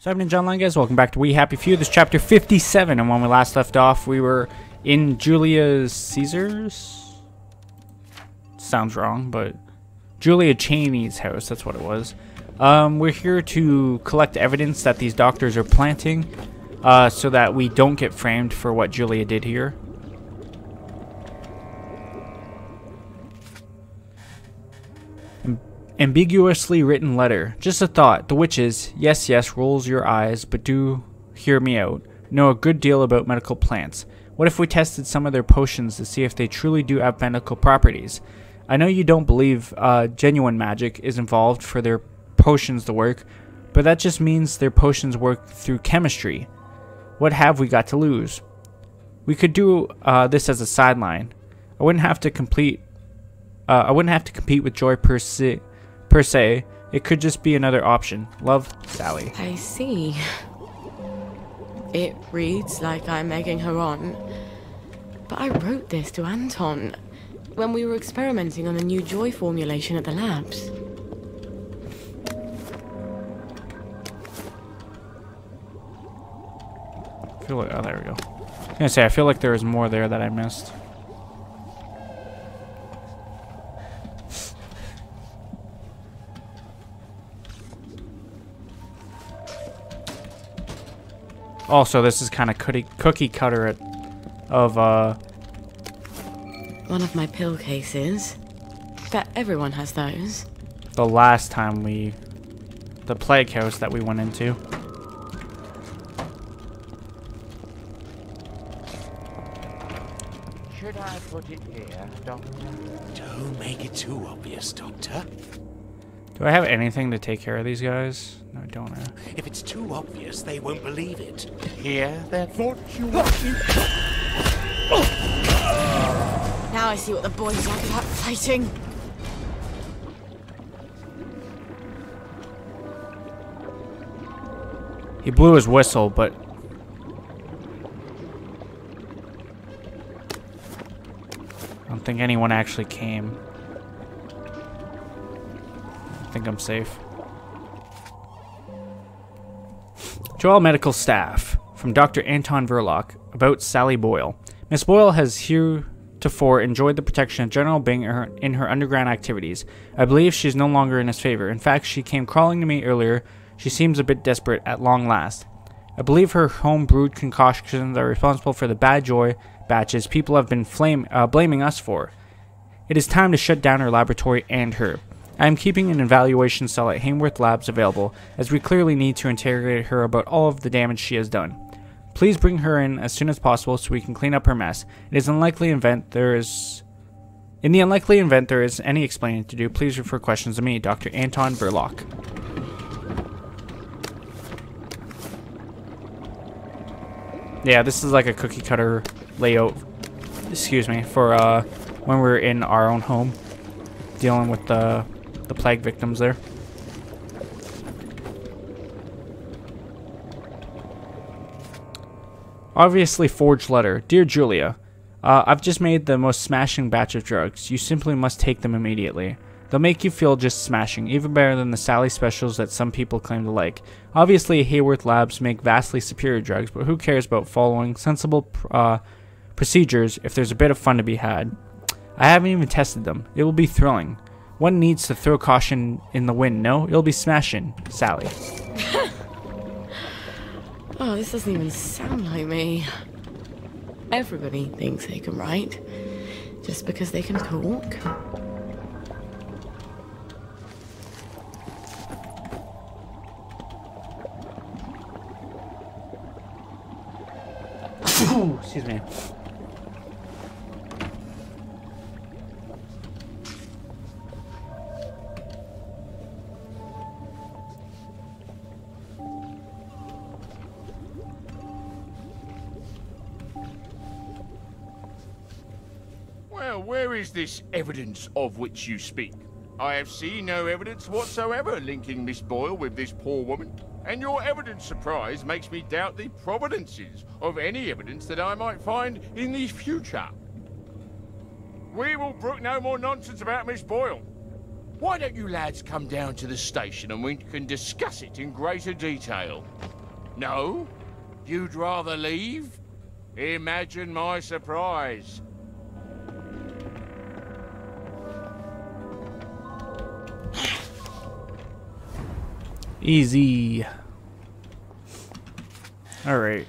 So I've been John Lang, guys. Welcome back to We Happy Few. This is chapter 57, and when we last left off, we were in Julia Caesar's? Sounds wrong, but Julia Cheney's house, that's what it was. We're here to collect evidence that these doctors are planting, so that we don't get framed for what Julia did here. Ambiguously written letter. Just a thought. The witches, yes, rolls your eyes, but do hear me out, know a good deal about medical plants. What if we tested some of their potions to see if they truly do have medical properties? I know you don't believe genuine magic is involved for their potions to work, but that just means their potions work through chemistry. What have we got to lose? We could do this as a sideline. I wouldn't have to compete with Joy per se. It could just be another option. Love, Sally. I see. It reads like I'm egging her on. But I wrote this to Anton when we were experimenting on a new Joy formulation at the labs. I feel like, oh, there we go. I was gonna say, I feel like there was more there that I missed. Also, this is kind of cookie cutter of one of my pill cases. Bet everyone has those. The last time the plague house that we went into. Should I put it here, Doctor? Don't make it too obvious, Doctor. Do I have anything to take care of these guys? No, I don't. If it's too obvious, they won't believe it. Here, they thought you wanted. Now I see what the boys like about fighting. He blew his whistle, but I don't think anyone actually came. I think I'm safe. Joel Medical Staff from Dr. Anton Verloc about Sally Boyle. Miss Boyle has heretofore enjoyed the protection of General Byng in her underground activities. I believe she's no longer in his favor. In fact, she came crawling to me earlier. She seems a bit desperate at long last. I believe her home-brewed concoctions are responsible for the bad Joy batches people have been blaming us for. It is time to shut down her laboratory and her. I am keeping an evaluation cell at Hainworth Labs available, as we clearly need to interrogate her about all of the damage she has done. Please bring her in as soon as possible so we can clean up her mess. In the unlikely event there is any explaining to do, please refer questions to me, Dr. Anton Verloc. Yeah, this is like a cookie cutter layout, for when we're in our own home, dealing with the plague victims there. Obviously forged letter. Dear Julia, I've just made the most smashing batch of drugs. You simply must take them immediately. They'll make you feel just smashing, even better than the Sally specials that some people claim to like. Obviously, Hainworth Labs make vastly superior drugs, but who cares about following sensible procedures if there's a bit of fun to be had? I haven't even tested them. It will be thrilling. One needs to throw caution in the wind, no? It'll be smashing. Sally. Oh, this doesn't even sound like me. Everybody thinks they can write, just because they can talk. Ooh, excuse me. Well, where is this evidence of which you speak? I have seen no evidence whatsoever linking Miss Boyle with this poor woman, and your evident surprise makes me doubt the providences of any evidence that I might find in the future. We will brook no more nonsense about Miss Boyle. Why don't you lads come down to the station and we can discuss it in greater detail? No? You'd rather leave? Imagine my surprise. Easy. Alright.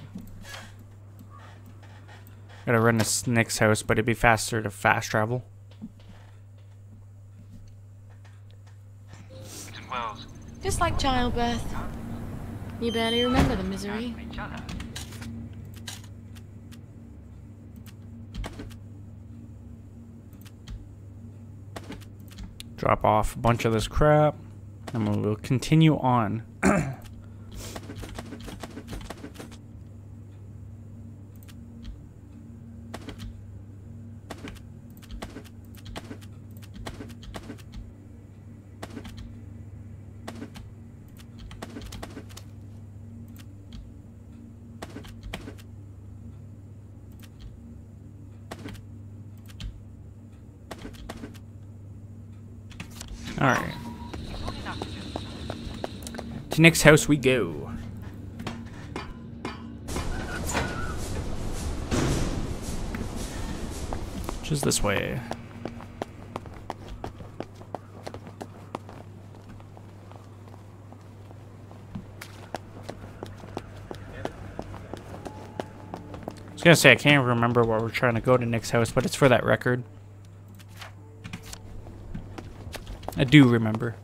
Gotta run to Nick's house, but it'd be faster to fast travel. Wells. Just like childbirth. You barely remember the misery. Each other. Drop off a bunch of this crap, and we will continue on. Alright. To Nick's house we go. Just this way. I was gonna say I can't remember where we're trying to go to Nick's house, but it's for that record. I do remember.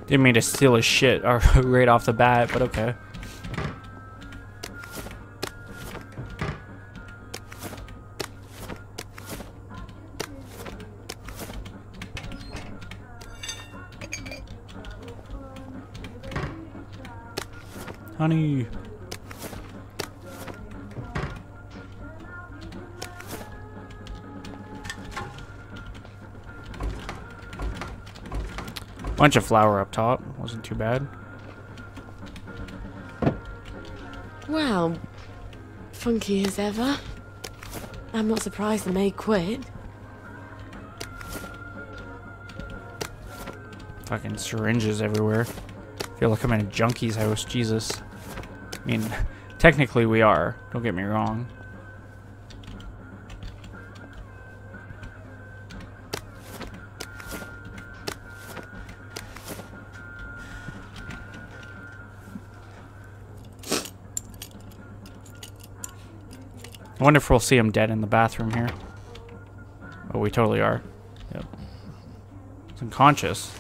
Didn't mean to steal his shit right off the bat, but okay. Honey. Bunch of flour up top. Wasn't too bad. Well, funky as ever. I'm not surprised the maid quit. Fucking syringes everywhere. Feel like I'm in a junkie's house. Jesus. I mean, technically we are. Don't get me wrong. I wonder if we'll see him dead in the bathroom here. Oh, we totally are. Yep. He's unconscious.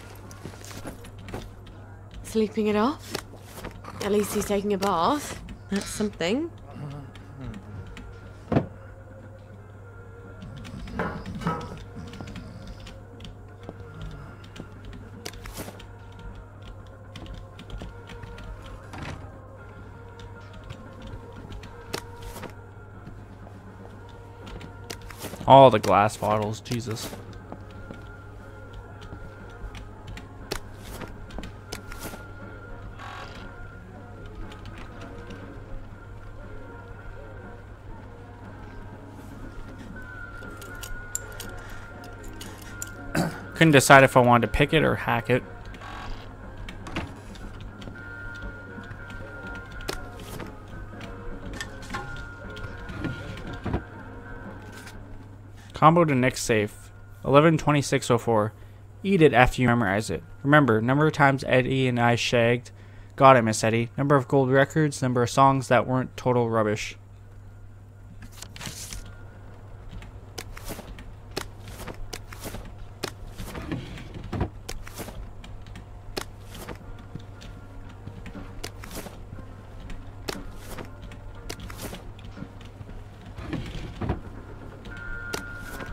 Sleeping it off? At least he's taking a bath. That's something. All the glass bottles, Jesus. Couldn't decide if I wanted to pick it or hack it. Combo to Nick's safe. 112604. Eat it after you memorize it. Remember, number of times Eddie and I shagged. Got it, Miss Eddie. Number of gold records. Number of songs that weren't total rubbish.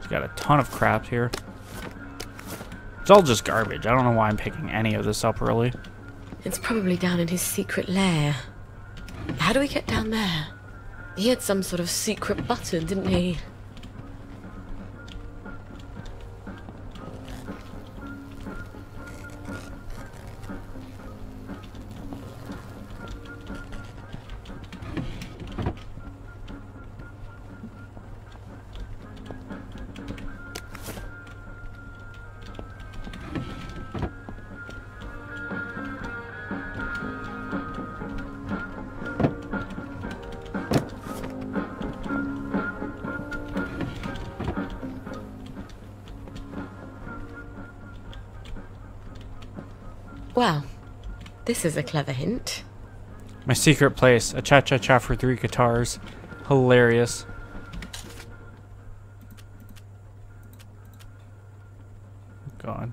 Got a ton of crap here. It's all just garbage. I don't know why I'm picking any of this up, really. It's probably down in his secret lair. How do we get down there? He had some sort of secret button, didn't he? Well, this is a clever hint. My secret place, a cha-cha-cha for 3 guitars. Hilarious. God.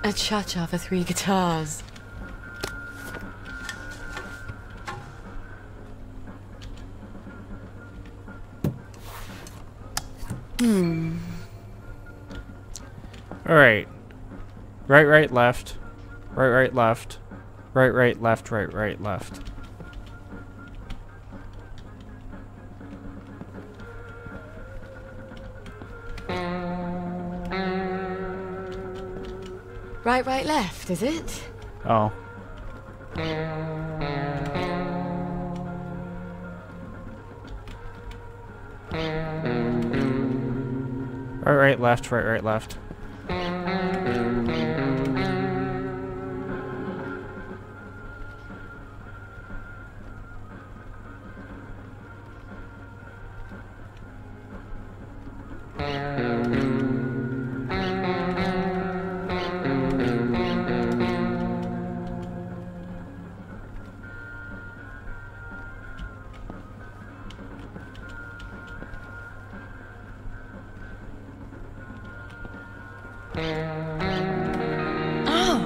A cha-cha for 3 guitars. Alright. Right, right, left. Right, right, left. Right, right, left, right, right, left. Right, right, left, is it? Oh. Right, right, left, right, right, left. Oh!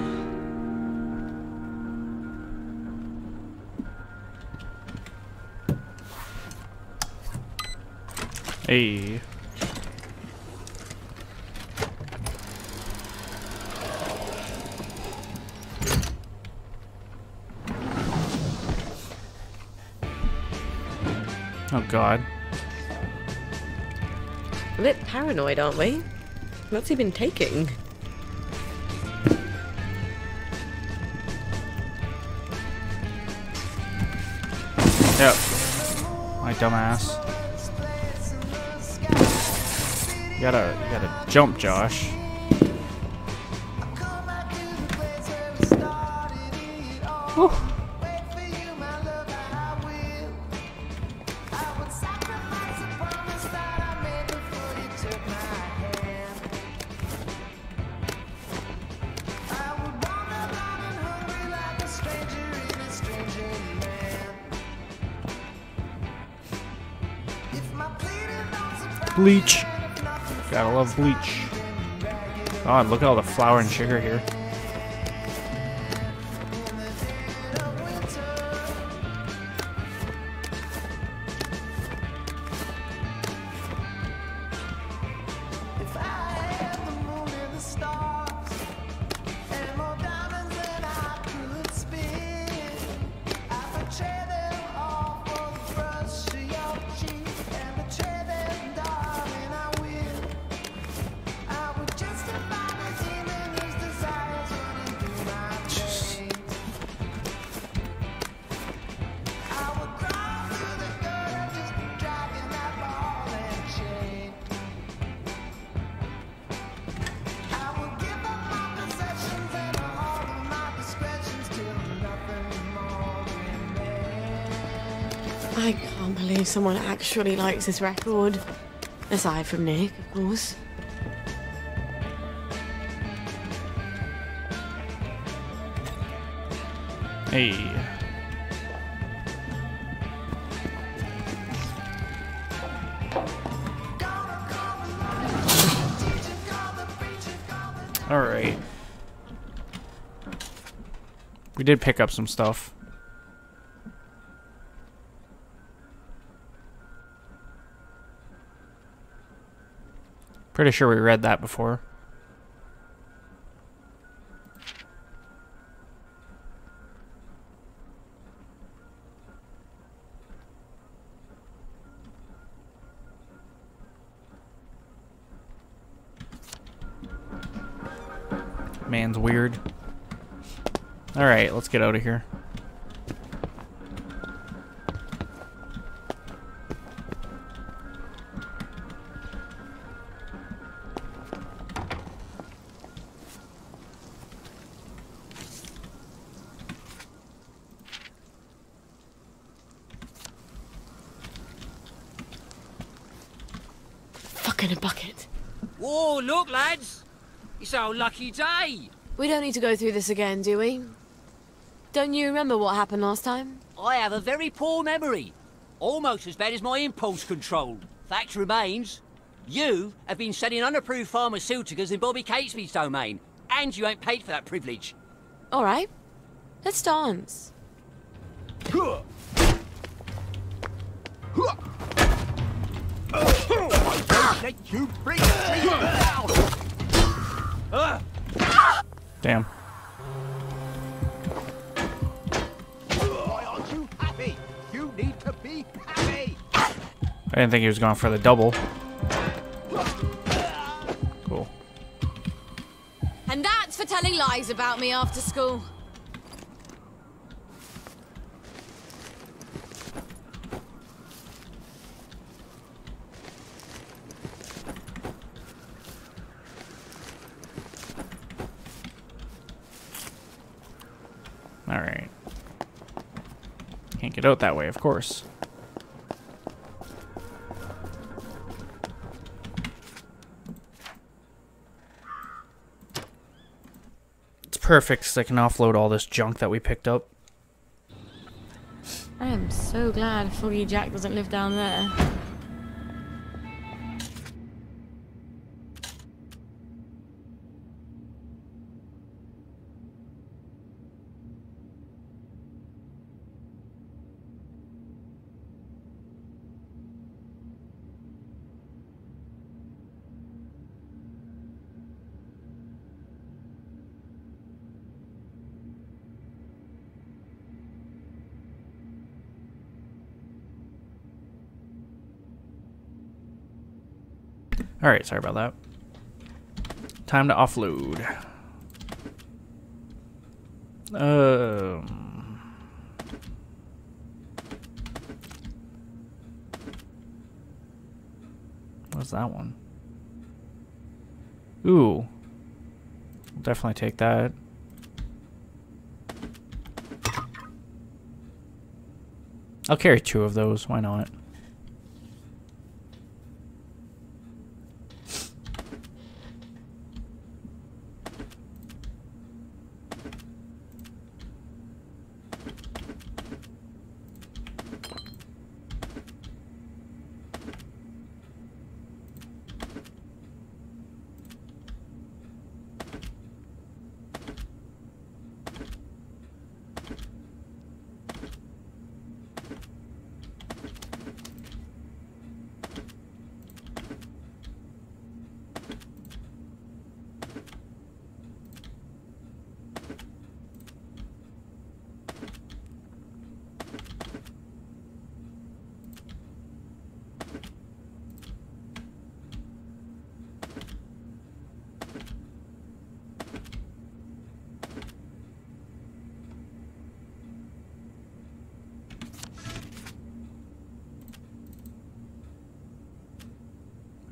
Hey. Oh God. A bit paranoid, aren't we? What's he been taking? Yep. My dumbass. You gotta jump, Josh. Whew. Bleach. Gotta love bleach. God, look at all the flour and sugar here. I can't believe someone actually likes this record. Aside from Nick, of course. Hey. Alright. We did pick up some stuff. Pretty sure we read that before. Man's weird. Alright, let's get out of here. Fuck in a bucket. Whoa, look, lads! It's our lucky day! We don't need to go through this again, do we? Don't you remember what happened last time? I have a very poor memory. Almost as bad as my impulse control. Fact remains, you have been selling unapproved pharmaceuticals in Bobby Catesby's domain, and you ain't paid for that privilege. All right. Let's dance. Let you bring me down! Damn. Why aren't you happy? You need to be happy! I didn't think he was going for the double. Cool. And that's for telling lies about me after school. Alright. Can't get out that way, of course. It's perfect because I can offload all this junk that we picked up. I am so glad Foggy Jack doesn't live down there. Alright, sorry about that. Time to offload. What's that one? Ooh. Definitely take that. I'll carry 2 of those, why not?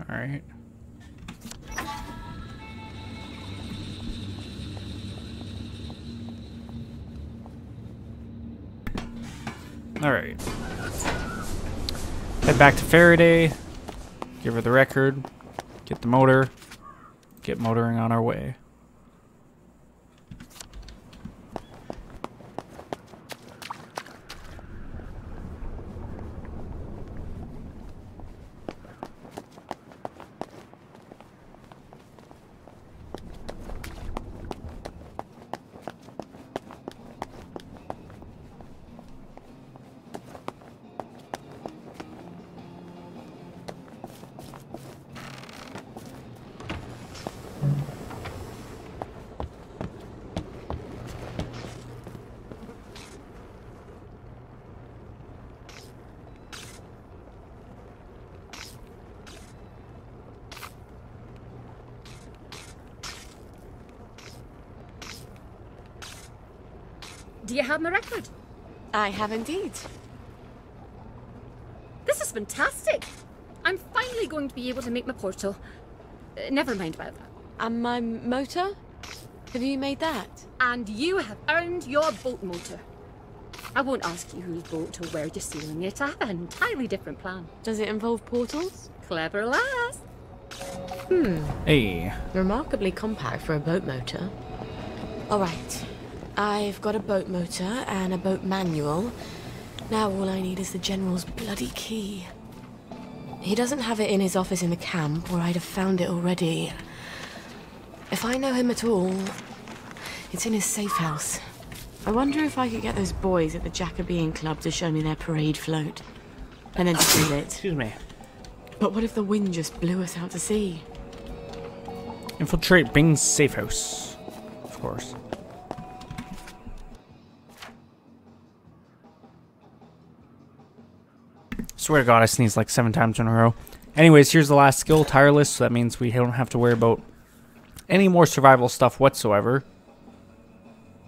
Alright. Alright. Head back to Faraday. Give her the record. Get the motor. Get motoring on our way. Do you have my record? I have indeed. This is fantastic. I'm finally going to be able to make my portal. Never mind about that. And my motor? Have you made that? And you have earned your boat motor. I won't ask you whose boat or where you're sailing it. I have an entirely different plan. Does it involve portals? Clever lass. Hey. Remarkably compact for a boat motor. Alright. I've got a boat motor and a boat manual. Now all I need is the General's bloody key. He doesn't have it in his office in the camp, or I'd have found it already. If I know him at all, it's in his safe house. I wonder if I could get those boys at the Jacobean Club to show me their parade float. And then steal it. Excuse me. But what if the wind just blew us out to sea? Infiltrate Bing's safe house. Of course. Swear to God, I sneezed like 7 times in a row. Anyways, here's the last skill, Tireless. So that means we don't have to worry about any more survival stuff whatsoever.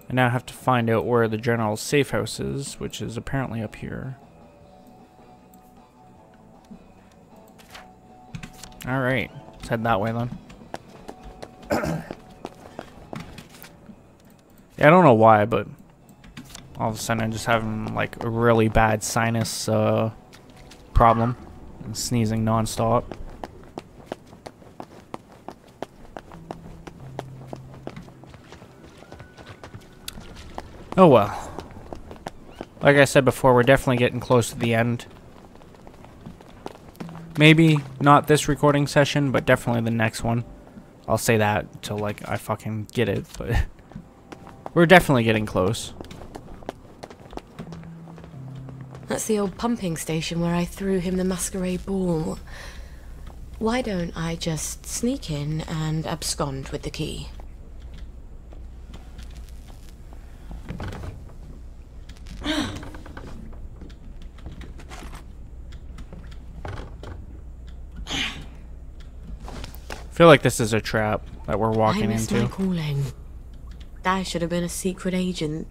I now have to find out where the General's safe house is, which is apparently up here. Alright, let's head that way then. Yeah, I don't know why, but all of a sudden I'm just having like a really bad sinus problem and sneezing non-stop. Oh well. Like I said before, we're definitely getting close to the end. Maybe not this recording session, but definitely the next one. I'll say that till like I fucking get it, but we're definitely getting close. That's the old pumping station where I threw him the masquerade ball. Why don't I just sneak in and abscond with the key? I feel like this is a trap that we're walking I missed into. my calling. I should have been a secret agent.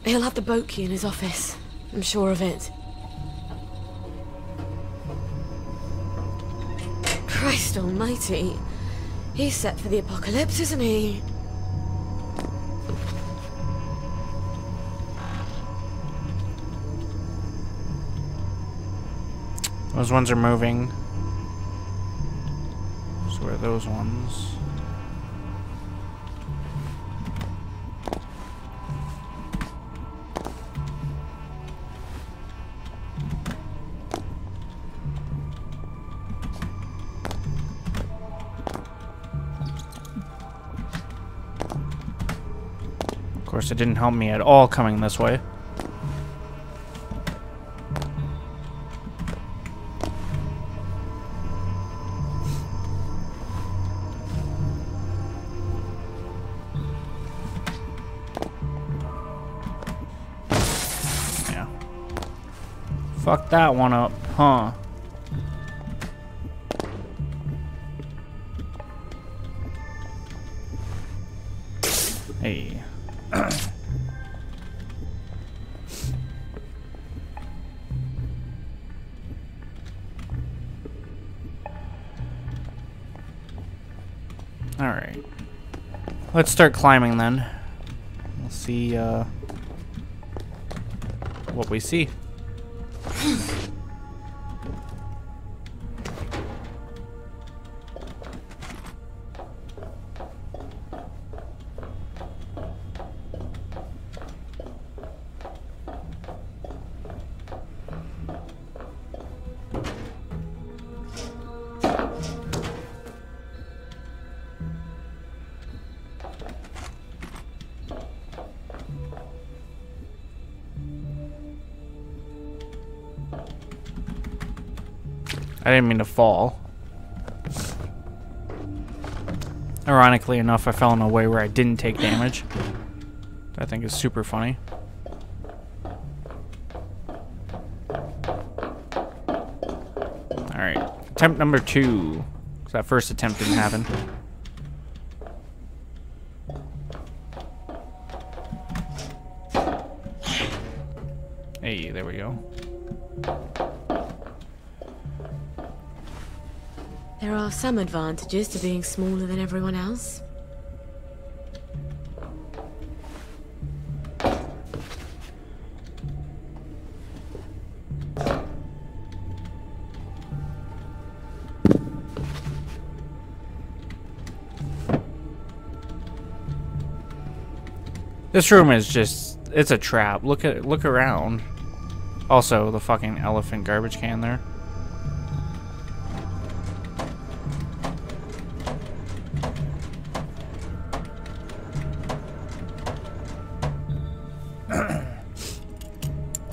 He'll have the boat key in his office. I'm sure of it. Christ almighty. He's set for the apocalypse, isn't he? Those ones are moving. So where are those ones? Of course, it didn't help me at all coming this way. Fuck that one up, huh? Hey. Alright. Let's start climbing then. We'll see what we see. I didn't mean to fall. Ironically enough, I fell in a way where I didn't take damage. I think is super funny. Alright. Attempt number 2. 'Cause that first attempt didn't happen. Hey, there we go. There are some advantages to being smaller than everyone else. This room is just, it's a trap. Look around. Also, the fucking elephant garbage can there.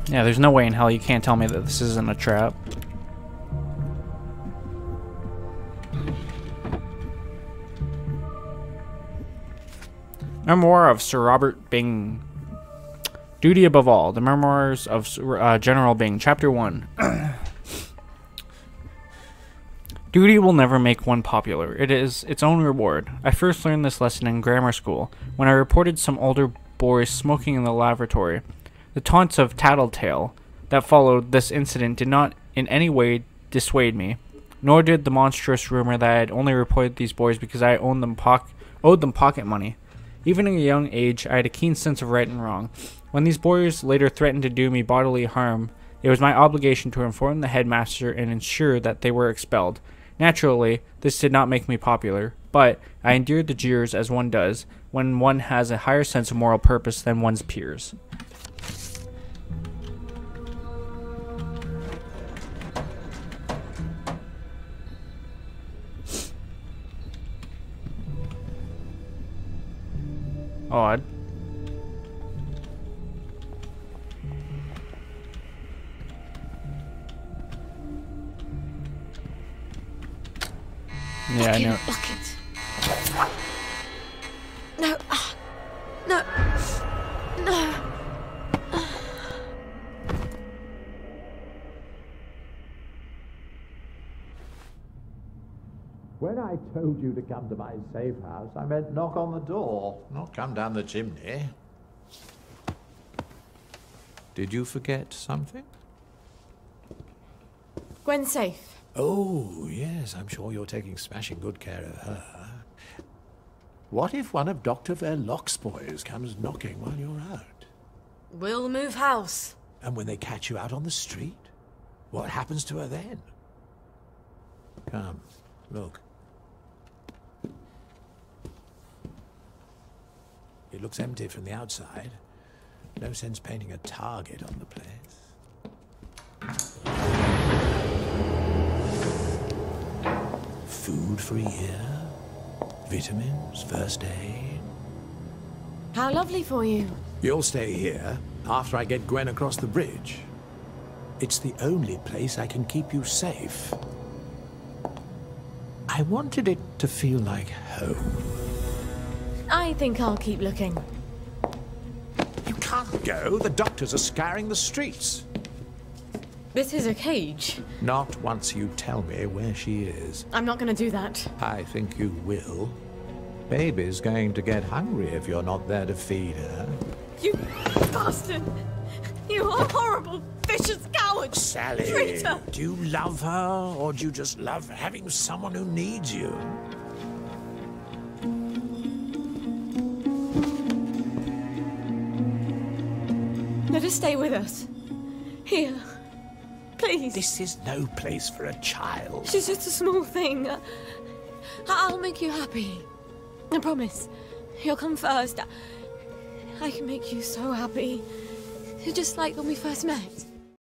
Yeah, there's no way in hell you can't tell me that this isn't a trap. Memoir of Sir Robert Bing. Duty above all. The Memoirs of General Bing. Chapter 1. Duty will never make one popular. It is its own reward. I first learned this lesson in grammar school, when I reported some older boys smoking in the lavatory. The taunts of tattletale that followed this incident did not in any way dissuade me, nor did the monstrous rumor that I had only reported these boys because I owed them pocket money. Even at a young age, I had a keen sense of right and wrong. When these boys later threatened to do me bodily harm, it was my obligation to inform the headmaster and ensure that they were expelled. Naturally, this did not make me popular, but I endured the jeers as one does when one has a higher sense of moral purpose than one's peers. Odd. Yeah, I know. Look it. No. No. No. When I told you to come to my safe house, I meant knock on the door, not come down the chimney. Did you forget something? Gwen's safe. Oh, yes, I'm sure you're taking smashing good care of her. What if one of Dr. Verloc's boys comes knocking while you're out? We'll move house. And when they catch you out on the street, what happens to her then? Come, look. It looks empty from the outside. No sense painting a target on the place. Food for a year, vitamins, first aid. How lovely for you. You'll stay here after I get Gwen across the bridge. It's the only place I can keep you safe. I wanted it to feel like home. I think I'll keep looking. You can't go. The doctors are scouring the streets. This is a cage. Not once you tell me where she is. I'm not going to do that. I think you will. Baby's going to get hungry if you're not there to feed her. You bastard! You are horrible, vicious coward! Sally, Traitor! do you love her, or do you just love having someone who needs you? Let her stay with us. Here. Please. This is no place for a child. She's just a small thing. I'll make you happy. I promise. You'll come first. I can make you so happy. Just like when we first met.